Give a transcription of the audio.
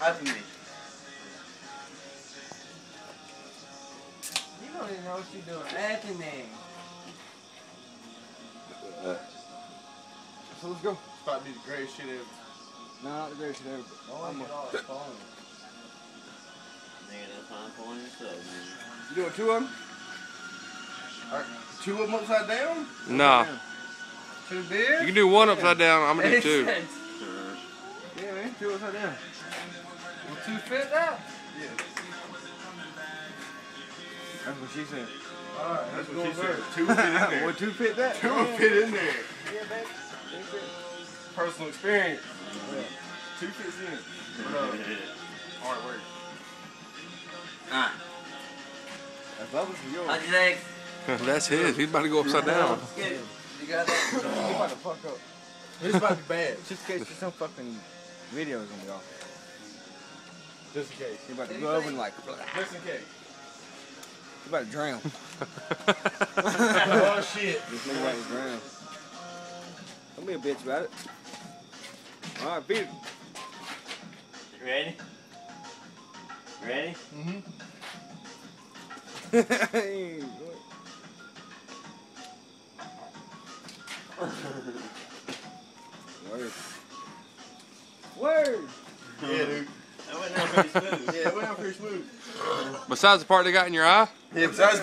Anthony. You don't even know what you're doing. Anthony. So let's go. It's about to be the greatest shit ever. No, not the greatest shit ever. I'm off the phone. Nigga, that's fine for yourself, man. You doing two of them? Alright, 2 of them upside down? Nah. 2 beers? You can do one upside down. I'm gonna do two. Yeah, man. Two upside down. Will 2 fit that? Yeah. That's what she said. Alright, that's what she said. first. 2 will fit in there. Would two fit that? 2 will fit in there. Yeah, babe. Personal experience. Yeah. 2 fits in. But, alright, word. Alright. That's lovely for yours. How's your legs? That's his. He's about to go upside down. Let's get it. You got that? You about to fuck up. This about to be bad. Just in case there's some fucking videos gonna be off. Just in case. You about to go over and like, you Just in case. about to drown. Oh shit. This nigga about to drown. Don't be a bitch about it. Alright, beat it. You ready? Ready? Mm-hmm. Word. Word. Yeah, dude. That went down pretty smooth. Yeah, it went out pretty smooth. Besides the part they got in your eye? Yeah, besides